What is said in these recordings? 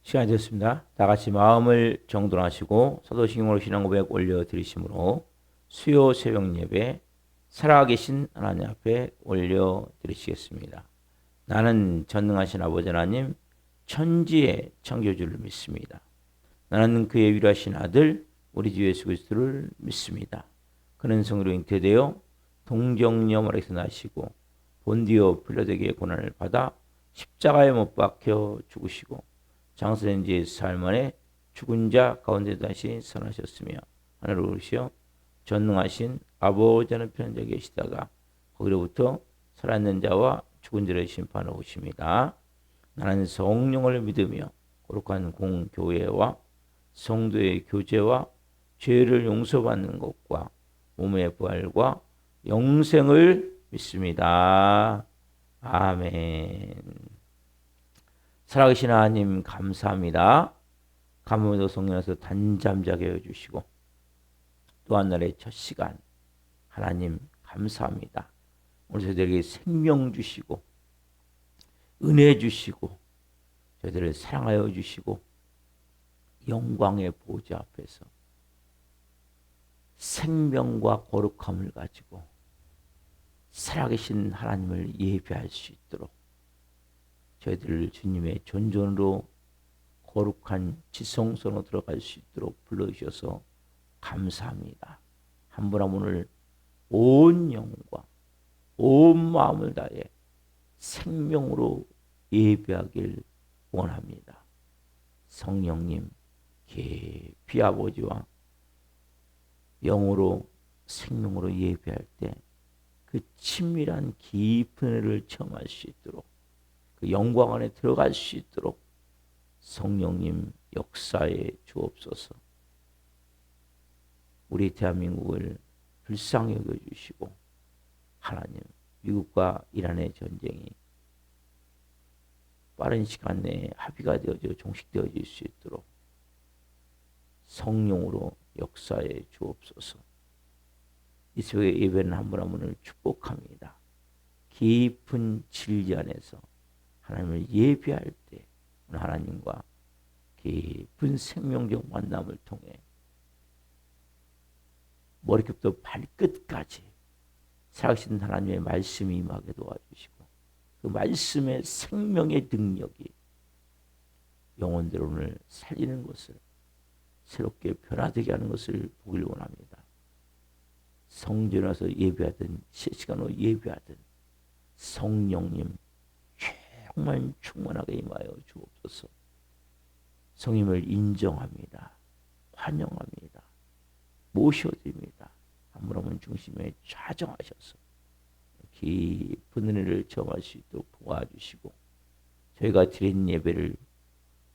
시간이 됐습니다. 다 같이 마음을 정돈하시고 사도신경으로 신앙 고백 올려드리심으로 수요 새벽 예배 살아계신 하나님 앞에 올려드리시겠습니다. 나는 전능하신 아버지 하나님 천지의 창조주를 믿습니다. 나는 그의 위로하신 아들 우리 주 예수 그리스도를 믿습니다. 그는 성으로 잉태되어 동정녀 마리아에서 나시고 본디오 필라도에게 고난을 받아 십자가에 못 박혀 죽으시고 장사된 지 사흘 만에 죽은 자 가운데 다시 살아나셨으며 하늘로 오르시어 전능하신 아버지 하나님 편에 계시다가 거기로부터 살아있는 자와 죽은 자를 심판하러 오십니다. 나는 성령을 믿으며 거룩한 공교회와 성도의 교제와 죄를 용서받는 것과 몸의 부활과 영생을 믿습니다. 아멘. 살아계신 하나님 감사합니다. 감사도 성령에서 단잠 자게 해주시고 또 한 날의 첫 시간 하나님 감사합니다. 오늘 저희들에게 생명 주시고 은혜 주시고 저희들을 사랑하여 주시고 영광의 보좌 앞에서 생명과 거룩함을 가지고 살아계신 하나님을 예배할 수 있도록 저희들을 주님의 존존으로 거룩한 지성소로 들어갈 수 있도록 불러주셔서 감사합니다. 한 분 한 분을 온 영과 온 마음을 다해 생명으로 예배하길 원합니다. 성령님 깊이 아버지와 영으로 생명으로 예배할 때 그 친밀한 깊은 은혜를 체험할 수 있도록 그 영광 안에 들어갈 수 있도록 성령님 역사에 주옵소서. 우리 대한민국을 불쌍히 여겨주시고 하나님 미국과 이란의 전쟁이 빠른 시간 내에 합의가 되어져 종식되어질 수 있도록 성령으로 역사에 주옵소서. 이 새벽에 예배는 한 분 한 분을 축복합니다. 깊은 진리 안에서 하나님을 예배할 때 하나님과 깊은 생명적 만남을 통해 머리끝부터 발끝까지 살아계신 하나님의 말씀이 임하게 도와주시고 그 말씀의 생명의 능력이 영혼들을 오늘 살리는 것을 새롭게 변화되게 하는 것을 보길 원합니다. 성전에 와서 예배하든 실시간으로 예배하든 성령님 정말 충만하게 임하여 주옵소서. 성님을 인정합니다. 환영합니다. 모셔드립니다. 한 분 한 분 중심에 좌정하셔서 깊은 은혜를 정할 수 있도록 도와주시고 저희가 드린 예배를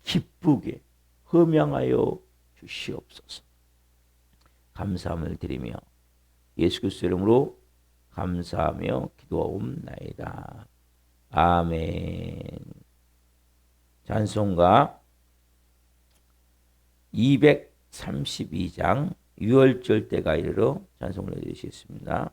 기쁘게 흠양하여 주시옵소서. 감사함을 드리며 예수 그리스도 이름으로 감사하며 기도하옵나이다. 아멘. 찬송가 232장 6월절 때가 이르러 찬송을 해주시겠습니다.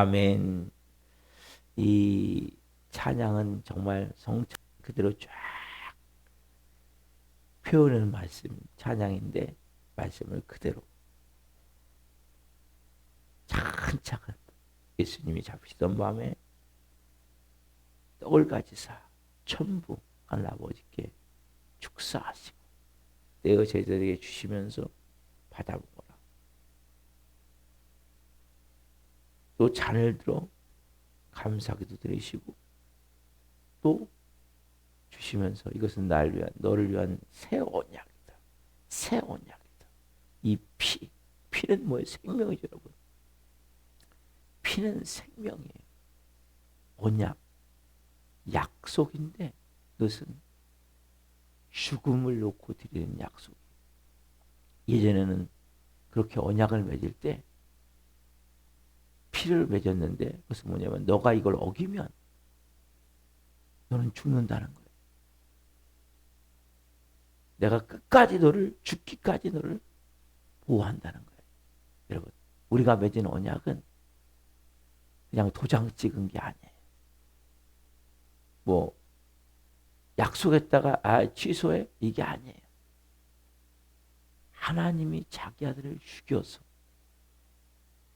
아멘. 이 찬양은 정말 성찬 그대로 쫙 표현하는 말씀 찬양인데 말씀을 그대로 차근차근 예수님이 잡히시던 밤에 떡을 가지사 전부 하늘 아버지께 축사하시고 내어 제자들에게 주시면서 받아먹어라. 또 잔을 들어 감사기도 드리시고 또 주시면서 이것은 나를 위한 너를 위한 새 언약이다. 새 언약이다. 이 피는 뭐예요? 생명이죠, 여러분. 피는 생명이에요. 언약, 약속인데 그것은 죽음을 놓고 드리는 약속이에요. 예전에는 그렇게 언약을 맺을 때 피를 맺었는데 그것은 뭐냐면 너가 이걸 어기면 너는 죽는다는 거예요. 내가 끝까지 너를 죽기까지 너를 보호한다는 거예요. 여러분 우리가 맺은 언약은 그냥 도장 찍은 게 아니에요. 뭐 약속했다가 취소해 이게 아니에요. 하나님이 자기 아들을 죽여서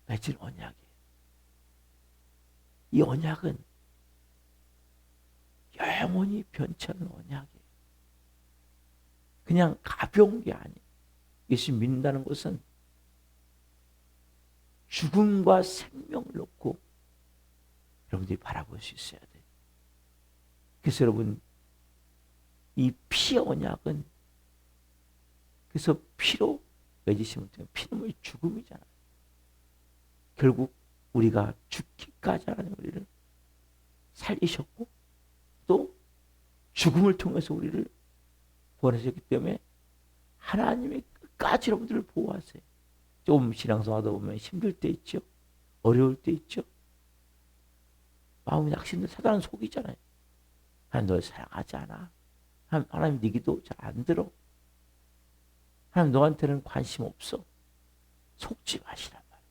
맺은 언약이에요. 이 언약은 영원히 변치 않는 언약이에요. 그냥 가벼운 게 아니에요. 예수 믿는다는 것은 죽음과 생명을 놓고 여러분들이 바라볼 수 있어야 돼요. 그래서 여러분 이 피 언약은 그래서 피로 맺으시면 돼요. 피는 뭐 죽음이잖아요. 결국 우리가 죽기까지 하나님 우리를 살리셨고 또 죽음을 통해서 우리를 구원하셨기 때문에 하나님의 끝까지 여러분들을 보호하세요. 좀 신앙생활하다 보면 힘들 때 있죠. 어려울 때 있죠. 마음이 낙심돼 사단은 속이잖아요. 하나님 널 사랑하지 않아. 하나님 네 기도 잘 안 들어. 하나님 너한테는 관심 없어. 속지 마시란 말이에요.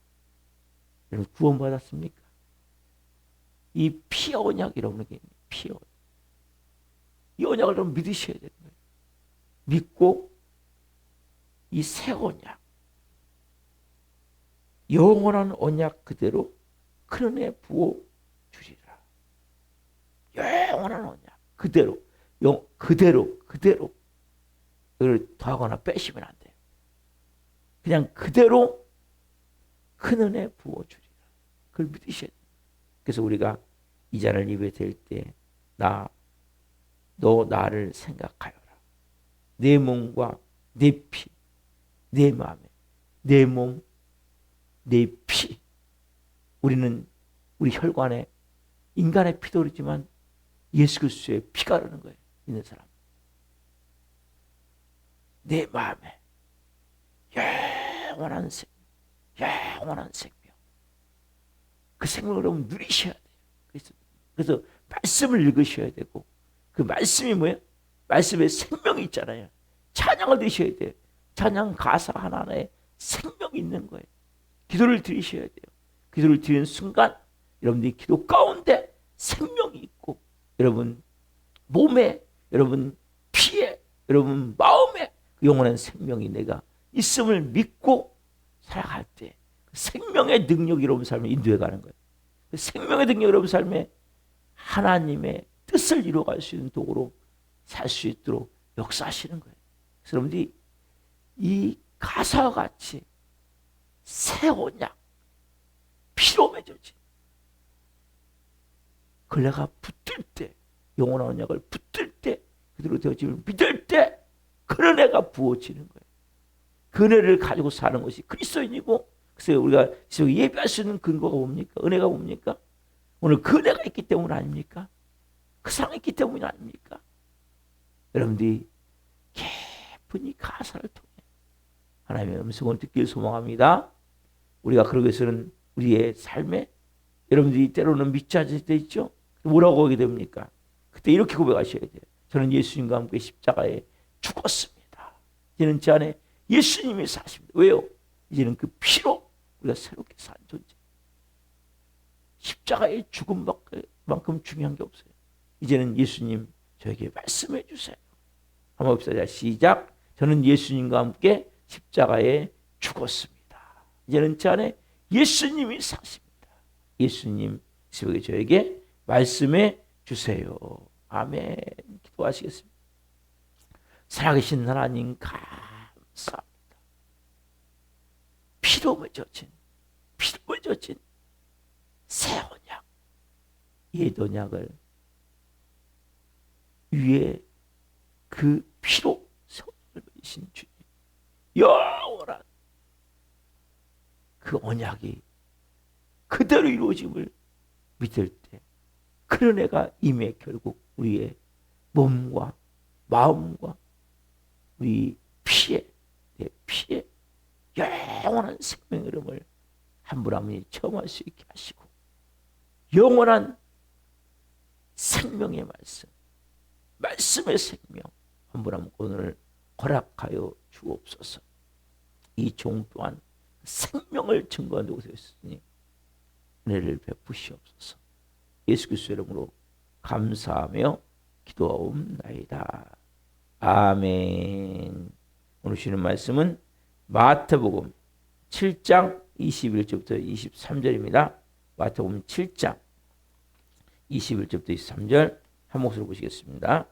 여러분 구원받았습니까? 이 피 언약 여러분에게 피 언약. 이 언약을 여러분 믿으셔야 되는 거예요. 믿고 이 새 언약 영원한 언약 그대로 큰 은혜 부어 주리라. 영원한 언약 그대로 그대로 이걸 더하거나 빼시면 안 돼요. 그냥 그대로 큰 은혜 부어 주리라. 그걸 믿으셔야 돼요. 그래서 우리가 이 잔을 입에 댈 때 너 나를 생각하여라. 내 몸과 내 피, 내 마음에 내 몸, 내 피. 우리는 우리 혈관에 인간의 피도 흐르지만 예수 그리스도의 피가 흐르는 거예요. 있는 사람. 내 마음에 영원한 생명, 영원한 생명. 그 생명을 여러분 누리셔야 돼요. 그래서 말씀을 읽으셔야 되고 그 말씀이 뭐예요? 말씀에 생명이 있잖아요. 찬양을 드셔야 돼요. 찬양 가사 하나하나에 생명이 있는 거예요. 기도를 드리셔야 돼요. 기도를 드리는 순간 여러분들이 기도 가운데 생명이 있고 여러분 몸에 여러분 피에 여러분 마음에 그 영원한 생명이 내가 있음을 믿고 살아갈 때 그 생명의 능력이 여러분 삶에 인도해 가는 거예요. 그 생명의 능력이 여러분 삶에 하나님의 뜻을 이루어갈 수 있는 도구로 살 수 있도록 역사하시는 거예요. 그래서 여러분들이 이 가사와 같이 새 언약 피로 맺어진 그걸 내가 붙들 때 영원한 언약을 붙들 때 그대로 되어짐을 믿을 때 그 은혜가 부어지는 거예요. 그 은혜를 가지고 사는 것이 그리스도인이고 그래서 우리가 예배할 수 있는 근거가 뭡니까? 은혜가 뭡니까? 오늘 그 은혜가 있기 때문 아닙니까? 그 사랑이 있기 때문이 아닙니까? 여러분들이 깊은 이 가사를 통해 하나님의 음성을 듣길 소망합니다. 우리가 그러기 위해서는 우리의 삶에 여러분들이 때로는 믿지 않을 때 있죠? 뭐라고 하게 됩니까? 그때 이렇게 고백하셔야 돼요. 저는 예수님과 함께 십자가에 죽었습니다. 이제는 제 안에 예수님이 사십니다. 왜요? 이제는 그 피로 우리가 새롭게 산 존재. 십자가의 죽음만큼 중요한 게 없어요. 이제는 예수님 저에게 말씀해 주세요. 한번 봅시다. 시작. 저는 예수님과 함께 십자가에 죽었습니다. 이제는 제 안에 예수님이 사십니다. 예수님 저에게 말씀해 주세요. 아멘. 기도하시겠습니다. 살아계신 하나님 감사합니다. 피로 맺어진 새 언약, 옛 언약을 위에 그 피로 새 언약을 맺으신 주님, 영원한 그 언약이 그대로 이루어짐을 믿을 때 그런 애가 임해 결국 우리의 몸과 마음과 우리 피에, 내 피에 영원한 생명의 이름을 한 분 한 분이 체험할 수 있게 하시고 영원한 생명의 말씀의 생명 한 분 한 분 오늘 허락하여 주옵소서. 이 종 또한 생명을 증거한 곳에 있으니 은혜를 베푸시옵소서. 예수 그리스도의 이름으로 감사하며 기도하옵나이다. 아멘. 오늘 주시는 말씀은 마태복음 7장 21절부터 23절입니다. 마태복음 7장 21절부터 23절 한 목소리로 보시겠습니다.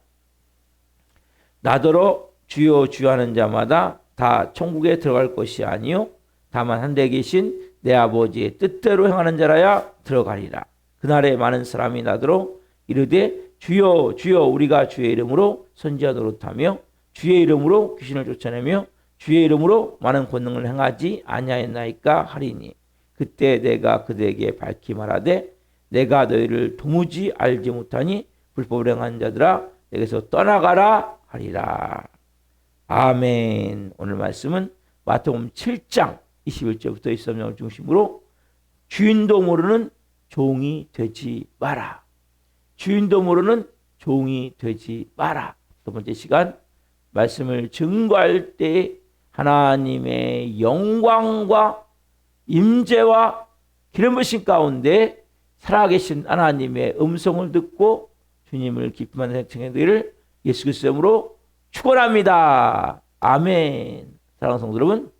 나더러 주여 주여 하는 자마다 다 천국에 들어갈 것이 아니요 다만 한 데 계신 내 아버지의 뜻대로 행하는 자라야 들어가리라. 그날에 많은 사람이 나더러 이르되 주여 주여 우리가 주의 이름으로 선지하도록 하며 주의 이름으로 귀신을 쫓아내며 주의 이름으로 많은 권능을 행하지 아니하였나이까 하리니 그때 내가 그들에게 밝히 말하되 내가 너희를 도무지 알지 못하니 불법을 행하는 자들아 내게서 떠나가라 하리라. 아멘. 오늘 말씀은 마태복음 7장 21절부터 23절을 중심으로 주인도 모르는 종이 되지 마라. 주인도 모르는 종이 되지 마라. 두 번째 시간 말씀을 증거할 때 하나님의 영광과 임재와 기름 부으심 가운데 살아계신 하나님의 음성을 듣고 주님을 기쁨하는 생명들을 예수 그리스도의 이름으로 축원합니다. 아멘. 사랑하는 성도 여러분,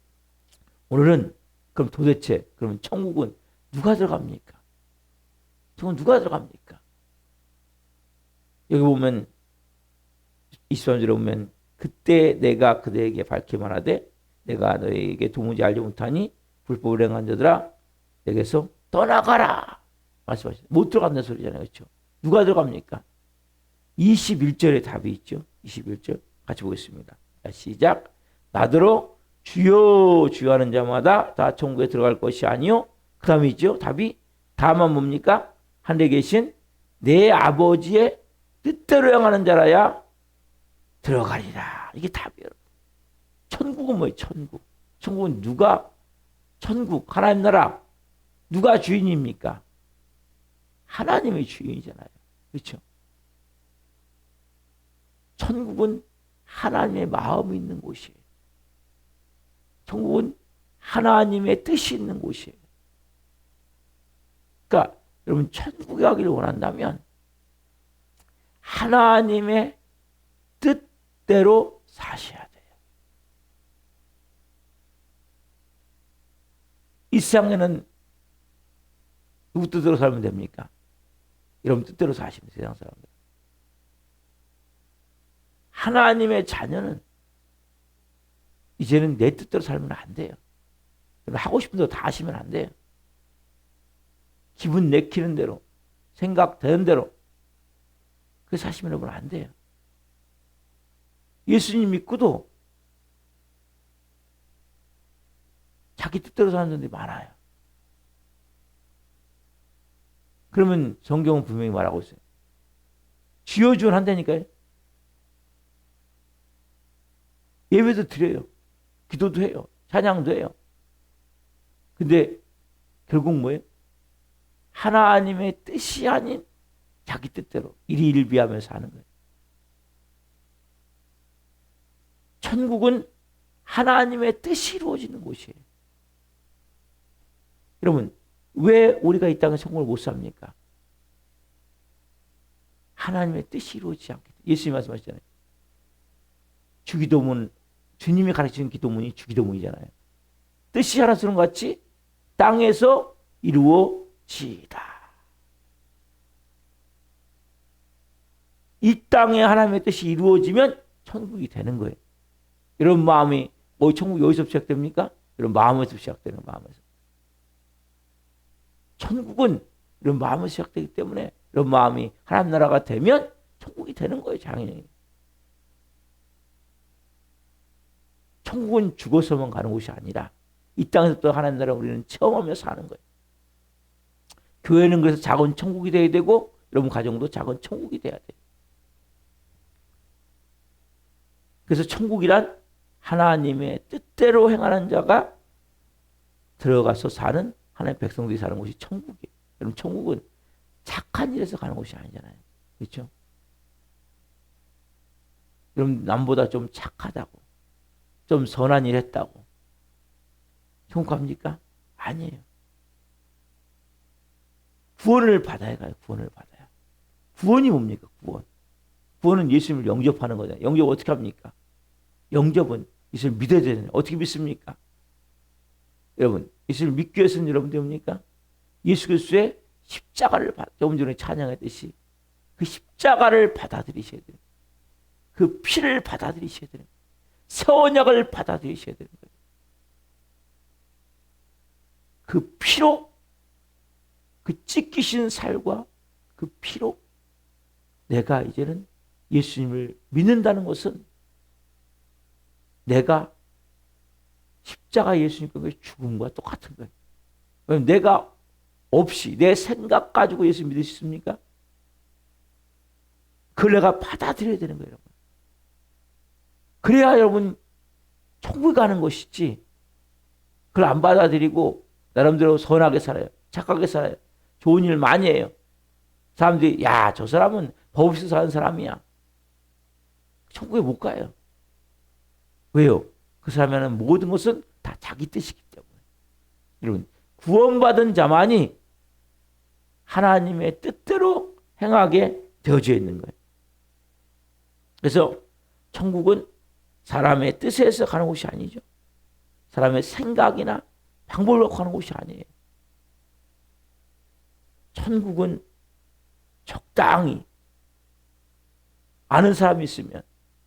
오늘은 그럼 도대체 그러면 천국은 누가 들어갑니까? 천국은 누가 들어갑니까? 여기 보면 23절에 보면 그때 내가 그대에게 밝히 말하되 내가 너에게 도무지 알지 못하니 불법을 행한 자들아 내게서 떠나가라 말씀하셨어요. 못 들어간다는 소리잖아요. 그렇죠? 누가 들어갑니까? 21절에 답이 있죠. 21절 같이 보겠습니다. 자, 시작. 나더러 주여 주여 하는 자마다 다 천국에 들어갈 것이 아니요 그 다음에 있죠. 답이 다만 뭡니까? 하늘에 계신 내 아버지의 뜻대로 행하는 자라야 들어가리라. 이게 답이에요. 천국은 뭐예요? 천국. 천국은 누가 천국 하나님 나라 누가 주인입니까? 하나님의 주인이잖아요. 그렇죠? 천국은 하나님의 마음이 있는 곳이에요. 천국은 하나님의 뜻이 있는 곳이에요. 그러니까 여러분 천국에 가기를 원한다면 하나님의 뜻대로 사셔야 돼요. 이 세상에는 누구 뜻대로 살면 됩니까? 여러분 뜻대로 사시면 세상 사람들. 하나님의 자녀는 이제는 내 뜻대로 살면 안 돼요. 하고 싶은 대로 다 하시면 안 돼요. 기분 내키는 대로, 생각되는 대로 그 사시면 여러분 안 돼요. 예수님 믿고도 자기 뜻대로 사는 분들이 많아요. 그러면 성경은 분명히 말하고 있어요. 주여 주여 한다니까요. 예배도 드려요. 기도도 해요. 찬양도 해요. 근데 결국 뭐예요? 하나님의 뜻이 아닌 자기 뜻대로 일희일비하면서 하는 거예요. 천국은 하나님의 뜻이 이루어지는 곳이에요. 여러분 왜 우리가 이 땅에 천국을 못 삽니까? 하나님의 뜻이 이루어지지 않기 때문에. 예수님이 말씀하셨잖아요. 주기도문, 주님이 가르치는 기도문이 주기도문이잖아요. 뜻이 하나처럼 같이 땅에서 이루어지이다. 이 땅에 하나님의 뜻이 이루어지면 천국이 되는 거예요. 이런 마음이, 천국이 어디서 시작됩니까? 이런 마음에서 시작되는 마음에서. 천국은 이런 마음에서 시작되기 때문에 이런 마음이 하나님 나라가 되면 천국이 되는 거예요, 당연히. 천국은 죽어서만 가는 곳이 아니라 이 땅에서 또 하나님 나라 우리는 체험하며 사는 거예요. 교회는 그래서 작은 천국이 돼야 되고 여러분 가정도 작은 천국이 돼야 돼요. 그래서 천국이란 하나님의 뜻대로 행하는 자가 들어가서 사는 하나님의 백성들이 사는 곳이 천국이에요. 여러분 천국은 착한 일에서 가는 곳이 아니잖아요. 그렇죠? 여러분 남보다 좀 착하다고, 좀 선한 일 했다고 천국 갑니까? 아니에요. 구원을 받아야 가요. 구원을 받아야. 구원이 뭡니까? 구원. 구원은 예수님을 영접하는 거잖아요. 영접 어떻게 합니까? 영접은 예수를 믿어야 되잖아요. 어떻게 믿습니까? 여러분 예수를 믿기 위해서는 여러분 됩니까? 예수 그리스도의 십자가를 조금 전에 찬양했듯이 그 십자가를 받아들이셔야 돼요. 그 피를 받아들이셔야 돼요. 새 언약을 받아들이셔야 되는 거예요. 그 피로, 그 찢기신 살과 그 피로 내가 이제는 예수님을 믿는다는 것은 내가 십자가 예수님의 죽음과 똑같은 거예요. 왜냐면 내가 없이 내 생각 가지고 예수 믿을 수 있습니까? 그걸 내가 받아들여야 되는 거예요. 여러분. 그래야 여러분 천국에 가는 것이지 그걸 안 받아들이고 나름대로 선하게 살아요. 착하게 살아요. 좋은 일 많이 해요. 사람들이 야, 저 사람은 법 없이 사는 사람이야. 천국에 못 가요. 왜요? 그 사람에는 모든 것은 다 자기 뜻이기 때문에. 여러분 구원받은 자만이 하나님의 뜻대로 행하게 되어져 있는 거예요. 그래서 천국은 사람의 뜻에서 가는 곳이 아니죠. 사람의 생각이나 방법을 갖고 가는 곳이 아니에요. 천국은 적당히 아는 사람이 있으면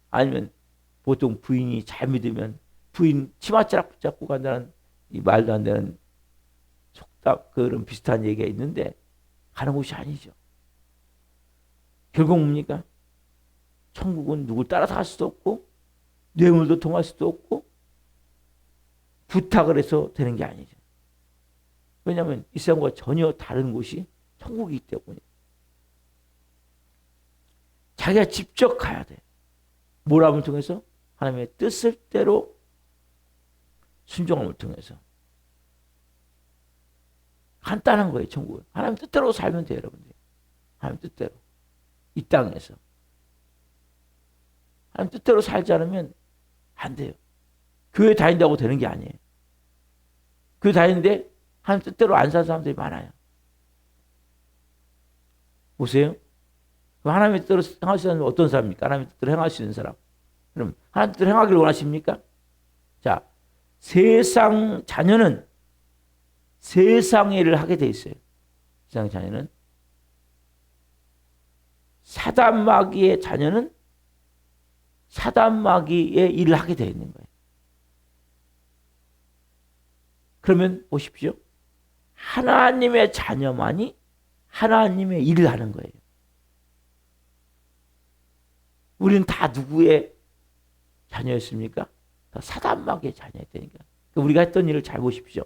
아니면 보통 부인이 잘 믿으면 부인 치맛자락 붙잡고 간다는 이 말도 안 되는 속담 그런 비슷한 얘기가 있는데 가는 곳이 아니죠. 결국 뭡니까? 천국은 누굴 따라서 갈 수도 없고 뇌물도 통할 수도 없고 부탁을 해서 되는 게 아니죠. 왜냐하면 이 세상과 전혀 다른 곳이 천국이기 때문에 자기가 직접 가야 돼. 모람을 통해서 하나님의 뜻을 대로 순종함을 통해서 간단한 거예요. 천국은 하나님 뜻대로 살면 돼요. 여러분들 하나님 뜻대로 이 땅에서 하나님 뜻대로 살지 않으면 안 돼요. 교회 다닌다고 되는 게 아니에요. 교회 다니는데 하나님 뜻대로 안 사는 사람들이 많아요. 보세요. 하나님의 뜻대로 행할 수 있는 사람은 어떤 사람입니까? 하나님의 뜻대로 행할 수 있는 사람. 그럼 하나님 뜻대로 행하기를 원하십니까? 자, 세상 자녀는 세상의 일을 하게 돼 있어요. 세상 자녀는 사단 마귀의 자녀는 사단 마귀의 일을 하게 되어 있는 거예요. 그러면 보십시오. 하나님의 자녀만이 하나님의 일을 하는 거예요. 우리는 다 누구의 자녀였습니까? 다 사단 마귀의 자녀였다니까. 우리가 했던 일을 잘 보십시오.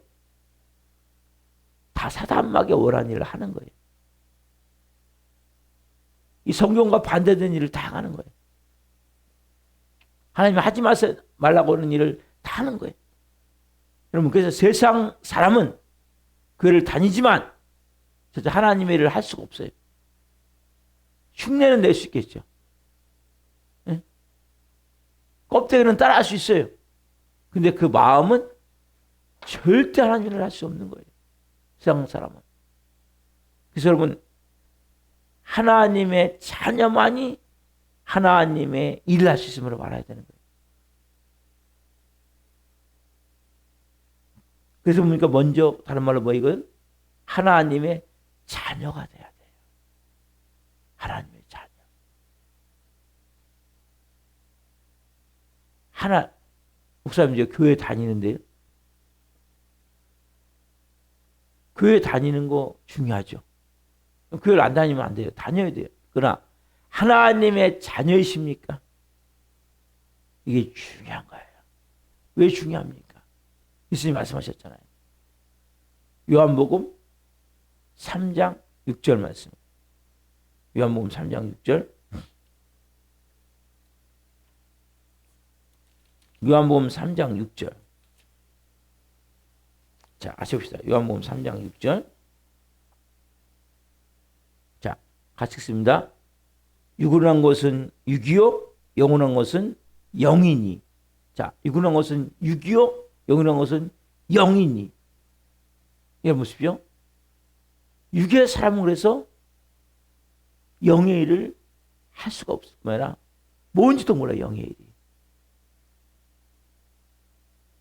다 사단 마귀의 원하는 일을 하는 거예요. 이 성경과 반대되는 일을 다 하는 거예요. 하나님이 하지 말라고 하는 일을 다 하는 거예요. 여러분 그래서 세상 사람은 교회를 다니지만 하나님의 일을 할 수가 없어요. 흉내는 낼 수 있겠죠. 네? 껍데기는 따라할 수 있어요. 근데 그 마음은 절대 하나님 일을 할 수 없는 거예요. 세상 사람은. 그래서 여러분, 하나님의 자녀만이 하나님의 일을 할 수 있음으로 말해야 되는 거예요. 그래서 보니까 먼저 다른 말로 뭐 이건 하나님의 자녀가 돼야 돼요. 하나님의 자녀. 목사님 이제 교회 다니는데요. 교회 다니는 거 중요하죠. 교회를 안 다니면 안 돼요. 다녀야 돼요. 그러나 하나님의 자녀이십니까? 이게 중요한 거예요. 왜 중요합니까? 예수님 말씀하셨잖아요. 요한복음 3장 6절 말씀. 요한복음 3장 6절. 요한복음 3장 6절. 자, 아셔봅시다. 요한복음 3장 6절. 자, 같이 읽습니다. 육은한 것은 육이요, 영원한 것은 영이니. 자, 육은한 것은 육이요, 영원한 것은 영이니. 이거 보십시오. 육의 사람은 그래서 영의 일을 할 수가 없어요. 뭔지도 몰라요, 영의 일이.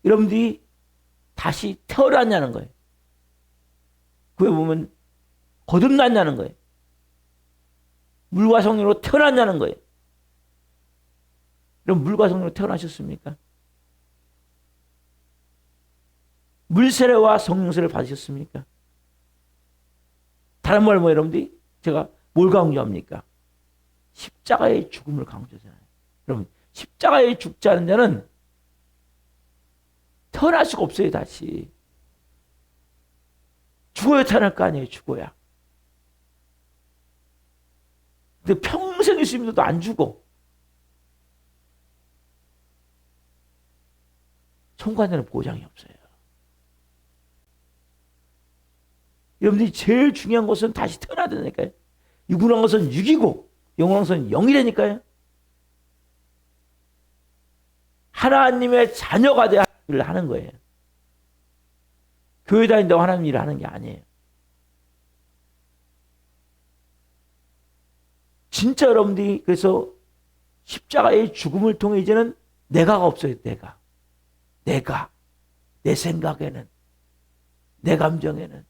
여러분들이 다시 태어났냐는 거예요. 그에 보면 거듭났냐는 거예요. 물과 성령으로 태어났냐는 거예요. 그럼 물과 성령으로 태어나셨습니까? 물세례와 성령세례를 받으셨습니까? 다른 말로 뭐 여러분들이 제가 뭘 강조합니까? 십자가의 죽음을 강조하잖아요. 여러분, 십자가에 죽지 않은 자는 태어날 수가 없어요. 다시 죽어야 태어날 거 아니에요. 죽어야. 근데 평생 예수 믿어도 안 죽어. 천국에는 보장이 없어요. 여러분들이 제일 중요한 것은 다시 태어나야 되니까요. 육은한 것은 육이고 영원한 것은 영이라니까요. 하나님의 자녀가 돼야 일을 하는 거예요. 교회 다닌다고 하나님 일을 하는 게 아니에요. 진짜 여러분들이 그래서 십자가의 죽음을 통해 이제는 내가가 없어요. 내가 내 생각에는, 내 감정에는,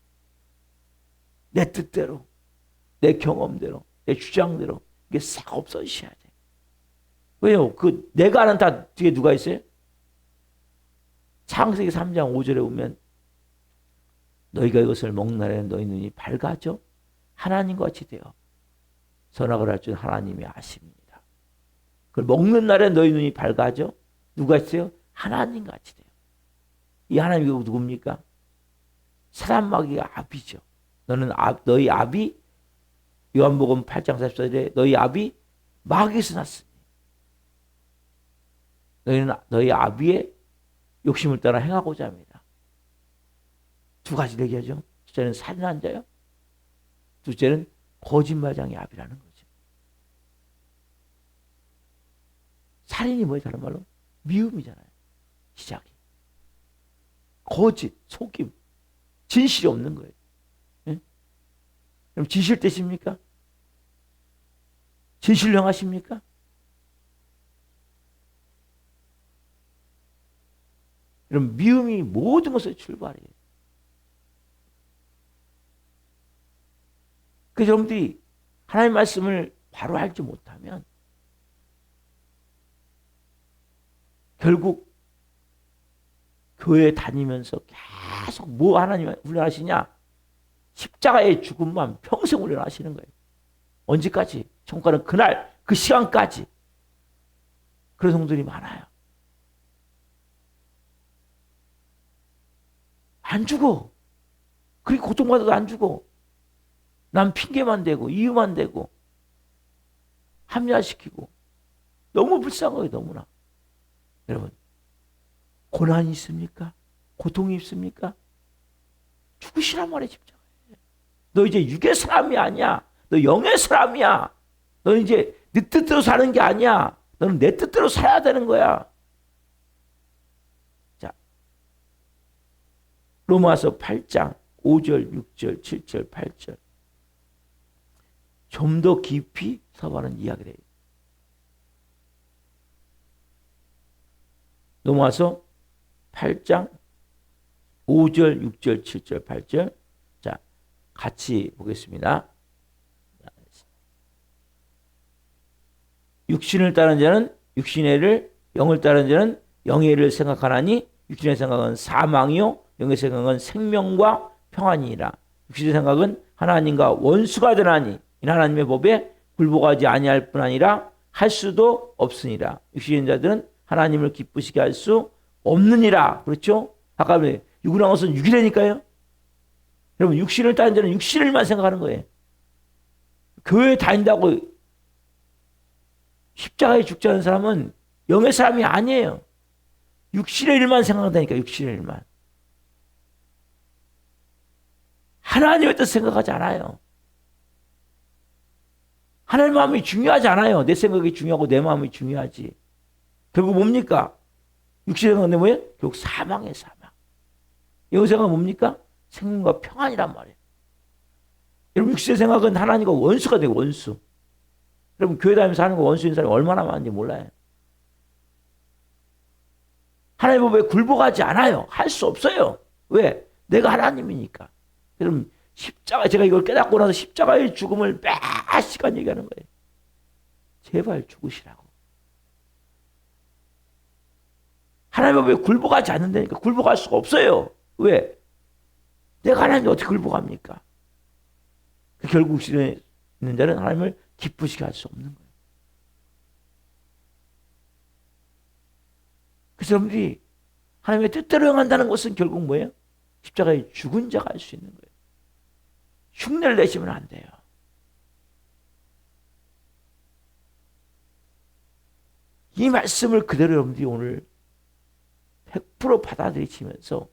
내 뜻대로, 내 경험대로, 내 주장대로 이게 싹 없어지셔야 돼. 왜요? 그 내가는 다 뒤에 누가 있어요? 창세기 3장 5절에 보면 너희가 이것을 먹는 날에는 너희 눈이 밝아져 하나님과 같이 되어 선악을 할 줄 하나님이 아십니다. 그걸 먹는 날에 너희 눈이 밝아져 누가 있어요? 하나님과 같이 돼요. 이 하나님이 누굽니까? 사람마귀가 아비죠. 너희 아비 요한복음 8장 44절에 너희 아비 마귀에서 났으니 너희는 너희 아비의 욕심을 따라 행하고자 합니다. 두 가지 얘기하죠. 첫째는 살인한 자요. 둘째는 거짓말장의 아비라는 거죠. 살인이 뭐예요? 다른 말로 미움이잖아요. 시작이. 거짓, 속임, 진실이 없는 거예요. 네? 그럼 진실 되십니까? 진실로 행하십니까? 그럼 미움이 모든 것의 출발이에요. 그래서 여러분들이 하나님의 말씀을 바로 알지 못하면 결국 교회 다니면서 계속 뭐 하나님 훈련하시냐? 십자가의 죽음만 평생 훈련하시는 거예요. 언제까지? 천국가는 그날 그 시간까지. 그런 성도들이 많아요. 안 죽어. 그리고 고통받아도 안 죽어. 남 핑계만 대고 이유만 대고 합리화시키고 너무 불쌍해요. 너무나. 여러분 고난이 있습니까? 고통이 있습니까? 죽으시란 말에 집중해. 너 이제 육의 사람이 아니야. 너 영의 사람이야. 너 이제 네 뜻대로 사는 게 아니야. 너는 내 뜻대로 살아야 되는 거야. 자, 로마서 8장 5절, 6절, 7절, 8절 좀 더 깊이 서바는 이야기를 해요. 넘어와서 8장 5절, 6절, 7절, 8절 자 같이 보겠습니다. 육신을 따른 자는 육신의 일을, 영을 따른 자는 영의 일을 생각하나니 육신의 생각은 사망이요 영의 생각은 생명과 평안이니라. 육신의 생각은 하나님과 원수가 되나니 이는 하나님의 법에 굴복하지 아니할 뿐 아니라 할 수도 없으니라. 육신의 자들은 하나님을 기쁘시게 할 수 없느니라. 그렇죠? 아까 육이라는 것은 육이라니까요. 여러분 육신을 따른 자는 육신을만 생각하는 거예요. 교회에 다닌다고 십자가에 죽지 않은 사람은 영의 사람이 아니에요. 육신의 일만 생각한다니까. 육신의 일만. 하나님의 뜻 생각하지 않아요. 하나님의 마음이 중요하지 않아요. 내 생각이 중요하고 내 마음이 중요하지. 결국 뭡니까? 육신의 생각은 뭐예요? 결국 사망의 사망. 영의 생각은 뭡니까? 생명과 평안이란 말이에요. 여러분 육신의 생각은 하나님과 원수가 되고 원수. 여러분 교회 다니면서 하는 거 원수인 사람이 얼마나 많은지 몰라요. 하나님의 법에 굴복하지 않아요. 할 수 없어요. 왜? 내가 하나님이니까. 여러분 십자가 제가 이걸 깨닫고 나서 십자가의 죽음을 몇 시간 얘기하는 거예요. 제발 죽으시라고. 하나님의 법에 굴복하지 않는다니까. 굴복할 수가 없어요. 왜? 내가 하나님께 어떻게 굴복합니까? 결국 육신에 있는 자는 하나님을 기쁘시게 할 수 없는 거예요. 그래서 여러분들이 하나님의 뜻대로 행한다는 것은 결국 뭐예요? 십자가에 죽은 자가 할 수 있는 거예요. 흉내를 내시면 안 돼요. 이 말씀을 그대로 여러분들이 오늘 100% 받아들이시면서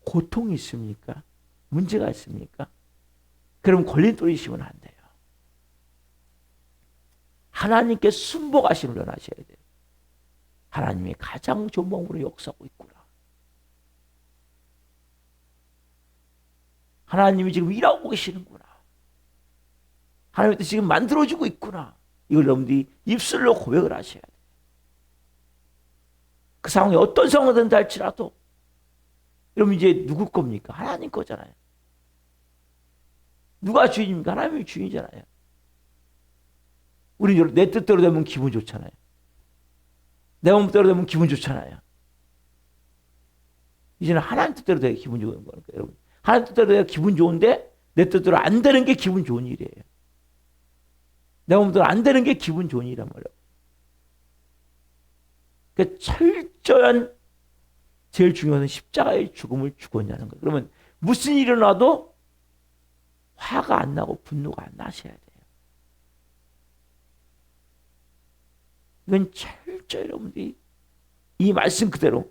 고통이 있습니까? 문제가 있습니까? 그럼 걸림돌이시면 안 돼요. 하나님께 순복하심을 연하셔야 돼요. 하나님이 가장 좋은 방법으로 역사하고 있구나. 하나님이 지금 일하고 계시는구나. 하나님이 지금 만들어주고 있구나. 이걸 여러분들이 입술로 고백을 하셔야 돼요. 그 상황이 어떤 상황이든 할지라도 여러분 이제 누구 겁니까? 하나님 거잖아요. 누가 주인입니까? 하나님이 주인이잖아요. 우리 내 뜻대로 되면 기분 좋잖아요. 내 마음대로 되면 기분 좋잖아요. 이제는 하나님 뜻대로 돼야 기분 좋은 거니까 여러분. 하나님 뜻대로 돼야 기분 좋은데 내 뜻대로 안 되는 게 기분 좋은 일이에요. 내 마음대로 안 되는 게 기분 좋은 일이란 말이에요. 그러니까 철저한 제일 중요한 십자가의 죽음을 죽었냐는 거예요. 그러면 무슨 일이 일어나도 화가 안 나고 분노가 안 나셔야 돼요. 이건 철저히 여러분들이 이 말씀 그대로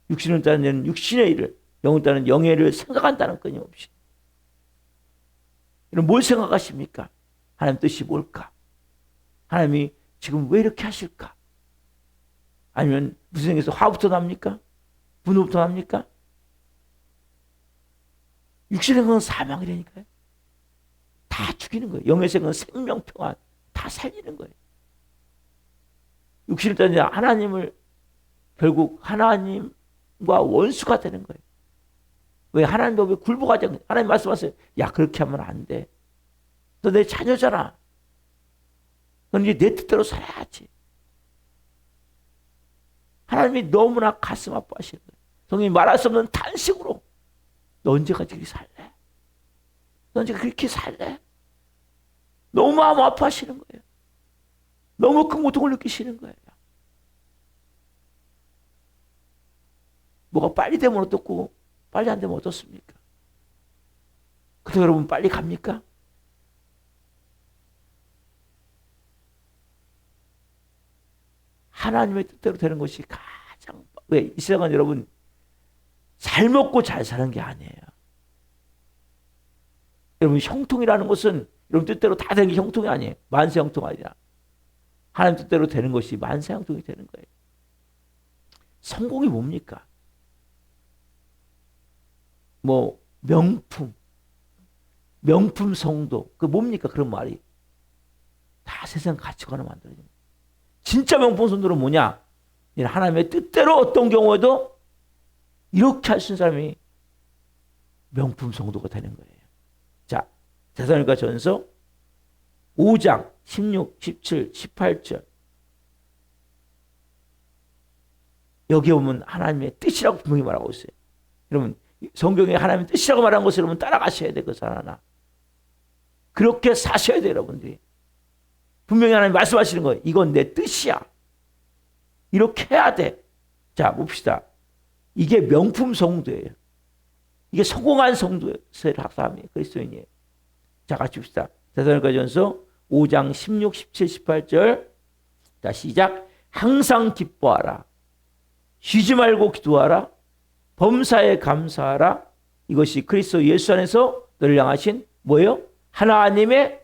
육신을 따르는 육신의 일을, 영을 따르는 영의 일을 생각한다는 끊임없이. 여러분 뭘 생각하십니까? 하나님 뜻이 뭘까? 하나님이 지금 왜 이렇게 하실까? 아니면 무슨 생각에서 화부터 납니까? 분노부터 납니까? 육신의 생각은 사망이라니까요. 다 죽이는 거예요. 영의 생각은 생명, 평안 다 살리는 거예요. 육신을 따르는 하나님을 결국 하나님과 원수가 되는 거예요. 왜? 하나님 법에 굴복하지 않고 하나님 말씀하세요. 야 그렇게 하면 안 돼. 너 내 자녀잖아. 넌 이제 내 뜻대로 살아야지. 하나님이 너무나 가슴 아파하시는 거예요. 성령이 말할 수 없는 탄식으로 너 언제까지 그렇게 살래? 너 언제 그렇게 살래? 너무 마음 아파하시는 거예요. 너무 큰 고통을 느끼시는 거예요. 뭐가 빨리 되면 어떻고 빨리 안 되면 어떻습니까? 그래서 여러분 빨리 갑니까? 하나님의 뜻대로 되는 것이 가장 왜? 이 세상은 여러분 잘 먹고 잘 사는 게 아니에요. 여러분 형통이라는 것은 여러분 뜻대로 다 되는 게 형통이 아니에요. 만세 형통 아니라 하나님 뜻대로 되는 것이 만세 형통이 되는 거예요. 성공이 뭡니까? 뭐 명품, 명품 성도. 그 뭡니까? 그런 말이. 다 세상 가치관을 만들어줍니다. 진짜 명품 성도는 뭐냐? 하나님의 뜻대로 어떤 경우에도 이렇게 할 수 있는 사람이 명품 성도가 되는 거예요. 자, 데살로니가 전서 5장 16, 17, 18절. 여기 보면 하나님의 뜻이라고 분명히 말하고 있어요. 여러분, 성경에 하나님의 뜻이라고 말한 것을 여러분 따라가셔야 돼요. 그것 하나. 그렇게 사셔야 돼요, 여러분들이. 분명히 하나님 말씀하시는 거예요. 이건 내 뜻이야. 이렇게 해야 돼. 자, 봅시다. 이게 명품 성도예요. 이게 성공한 성도의 사람이에요. 그리스도인이에요. 자, 같이 봅시다. 데살로니가전서 5장 16, 17, 18절. 자, 시작. 항상 기뻐하라. 쉬지 말고 기도하라. 범사에 감사하라. 이것이 그리스도 예수 안에서 너를 향하신 뭐예요? 하나님의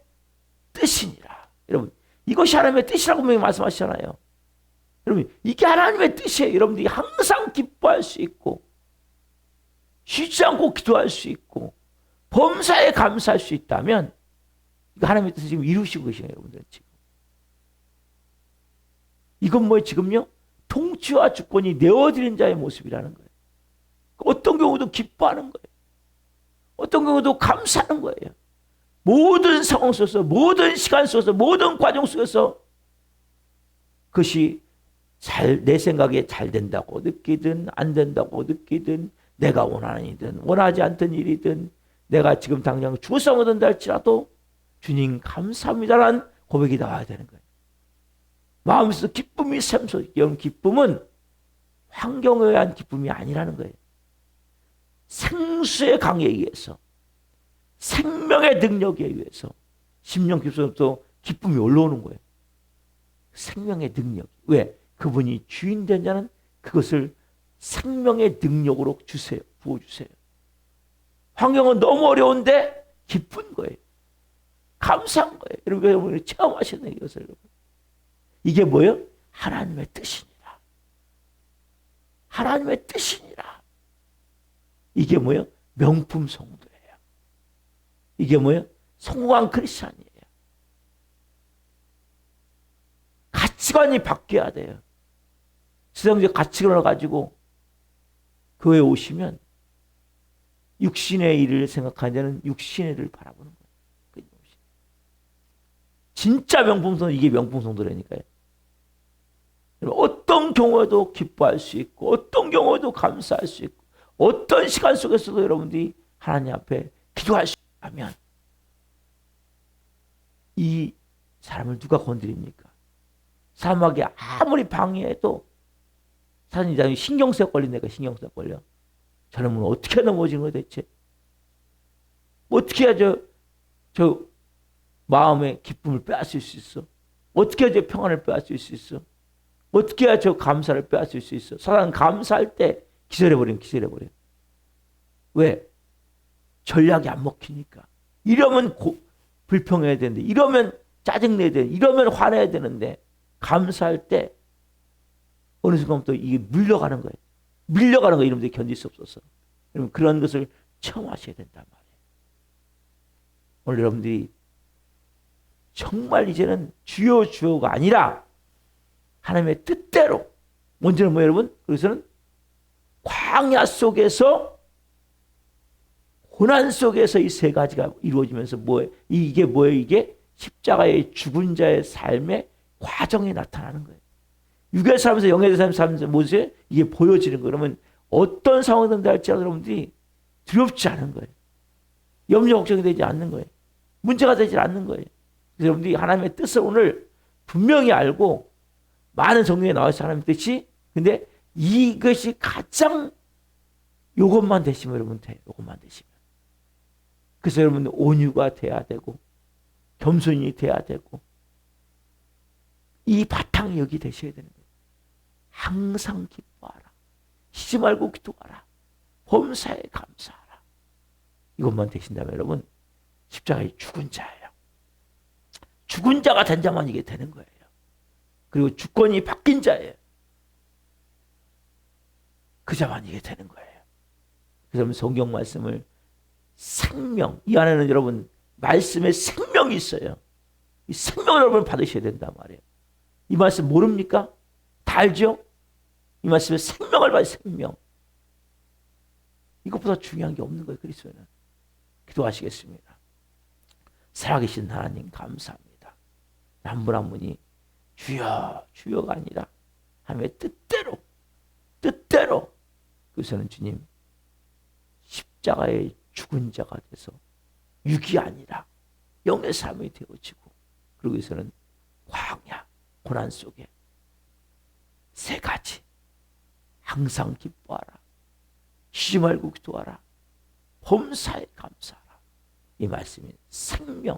뜻이니라. 여러분, 이것이 하나님의 뜻이라고 분명히 말씀하시잖아요. 여러분, 이게 하나님의 뜻이에요. 여러분들이 항상 기뻐할 수 있고 쉬지 않고 기도할 수 있고 범사에 감사할 수 있다면 이거 하나님의 뜻을 지금 이루시고 계시네요. 여러분들 지금. 이건 뭐예요? 지금요? 통치와 주권이 내어드린 자의 모습이라는 거예요. 어떤 경우도 기뻐하는 거예요. 어떤 경우도 감사하는 거예요. 모든 상황 속에서, 모든 시간 속에서, 모든 과정 속에서 그것이 내 생각에 잘 된다고 느끼든 안 된다고 느끼든 내가 원하는 일이든 원하지 않던 일이든 내가 지금 당장 죽어서 얻는다 할지라도 주님 감사합니다라는 고백이 나와야 되는 거예요. 마음에서 기쁨이 샘솟. 이런 기쁨은 환경에 의한 기쁨이 아니라는 거예요. 생수의 강에 의해서 생명의 능력에 의해서 심령 깊숙이부터 기쁨이 올라오는 거예요. 생명의 능력. 왜? 그분이 주인 된 자는 그것을 생명의 능력으로 주세요. 부어주세요. 환경은 너무 어려운데 기쁜 거예요. 감사한 거예요. 여러분이 체험하시는 이것을. 이게 뭐예요? 하나님의 뜻이니라. 하나님의 뜻이니라. 이게 뭐예요? 명품 성도예요. 이게 뭐예요? 성공한 크리스찬이에요. 가치관이 바뀌어야 돼요. 세상적 가치관을 가지고 교회에 오시면 육신의 일을 생각하는 자는 육신의 일을 바라보는 거예요. 진짜 명품성도 이게 명품성도라니까요. 어떤 경우에도 기뻐할 수 있고 어떤 경우에도 감사할 수 있고 어떤 시간 속에서도 여러분들이 하나님 앞에 기도할 수 있다면 이 사람을 누가 건드립니까? 사람에게 아무리 방해해도 사람이 신경쇠 걸린다니까. 신경쇠 걸려. 저놈은 어떻게 넘어지는 거야 대체? 어떻게 해야 저 마음의 기쁨을 빼앗을 수 있어? 어떻게 해야 저 평안을 빼앗을 수 있어? 어떻게 해야 저 감사를 빼앗을 수 있어? 사람은 감사할 때 기절해버리면 기절해버려. 왜? 전략이 안 먹히니까. 이러면 불평해야 되는데, 이러면 짜증내야 되는데, 이러면 화내야 되는데, 감사할 때 어느 순간부터 이게 물려가는 거예요. 밀려가는 거예요. 이러면서 견딜 수 없어서. 여러분 그런 것을 체험하셔야 된단 말이에요. 오늘 여러분들이 정말 이제는 주요가 아니라 하나님의 뜻대로 먼저는 뭐예요 여러분? 그래서는 광야 속에서 고난 속에서 이 세 가지가 이루어지면서 뭐예요? 이게 뭐예요? 이게 십자가의 죽은 자의 삶의 과정이 나타나는 거예요. 육의 삶에서 영의 삶에서 뭐지? 이게 보여지는 거예요. 그러면 어떤 상황이든 할지라도 여러분들이 두렵지 않은 거예요. 염려 걱정이 되지 않는 거예요. 문제가 되지 않는 거예요. 그래서 여러분들이 하나님의 뜻을 오늘 분명히 알고 많은 성경에 나와 있어요. 하나님의 뜻이. 근데 이것이 가장 요것만 되시면 여러분 돼요. 요것만 되시면. 그래서 여러분 온유가 돼야 되고 겸손이 돼야 되고 이 바탕이 여기 되셔야 되는 거예요. 항상 기뻐하라. 쉬지 말고 기도하라. 범사에 감사하라. 이것만 되신다면 여러분 십자가에 죽은 자예요. 죽은 자가 된 자만 이게 되는 거예요. 그리고 주권이 바뀐 자예요. 그 자만 이게 되는 거예요. 그래서 성경 말씀을 생명, 이 안에는 여러분 말씀의 생명이 있어요. 이 생명을 여러분 받으셔야 된단 말이에요. 이 말씀 모릅니까? 다 알죠? 이 말씀에 생명을 받으 생명. 이것보다 중요한 게 없는 거예요. 그리스도는. 기도하시겠습니다. 살아계신 하나님 감사합니다. 한 분 한 분이 주여 주여가 아니라 하나님의 뜻대로 그래서는 주님 십자가에 죽은 자가 돼서 육이 아니라 영의 삶이 되어지고 그러고 해서는 광야 고난 속에 세 가지 항상 기뻐하라 쉬지 말고 기도하라 범사에 감사하라. 이 말씀이 생명,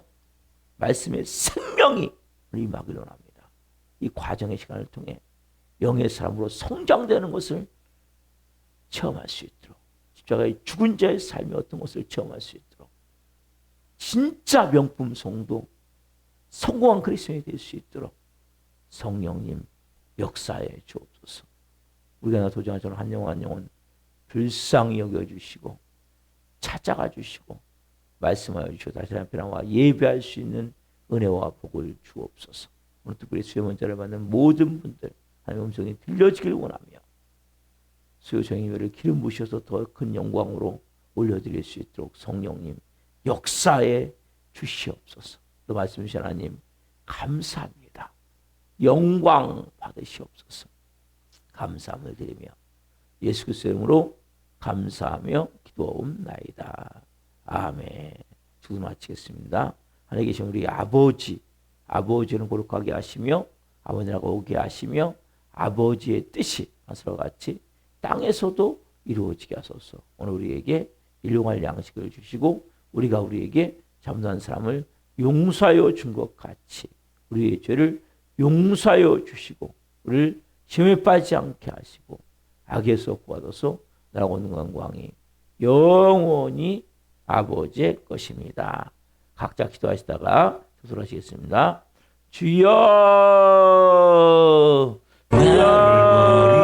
말씀의 생명이 임하기를 원합니다. 이 과정의 시간을 통해 영의 사람으로 성장되는 것을 체험할 수 있도록 십자가의 죽은 자의 삶이 어떤 것을 체험할 수 있도록 진짜 명품 성도 성공한 그리스도인이 될 수 있도록 성령님 역사에 주옵소서. 우리가 도전한 저는 한 영혼 불쌍히 여겨주시고 찾아가 주시고 말씀하여 주시고 다시 한번 나와 예배할 수 있는 은혜와 복을 주옵소서. 오늘 특별히 수요 문자를 받는 모든 분들 하나님의 음성이 들려지길 원하며 수요 정의를 기름 부으셔서 더 큰 영광으로 올려드릴 수 있도록 성령님 역사에 주시옵소서. 또 말씀 주신 하나님 감사합니다. 영광 받으시옵소서. 감사함을 드리며 예수 그리스도의 이름으로 감사하며 기도하옵나이다. 아멘. 기도 마치겠습니다. 하나님 계신 우리 아버지는 거룩하게 하시며 아버지라고 오게 하시며 아버지의 뜻이 하늘과 같이 땅에서도 이루어지게 하소서. 오늘 우리에게 일용할 양식을 주시고 우리가 우리에게 잘못한 사람을 용서하여 준 것 같이 우리의 죄를 용서하여 주시고 우리를 시험에 빠지지 않게 하시고 악에서 구하소서. 나라가 오는 영광이 영원히 아버지의 것입니다. 각자 기도하시다가 조절하시겠습니다. 주여 주여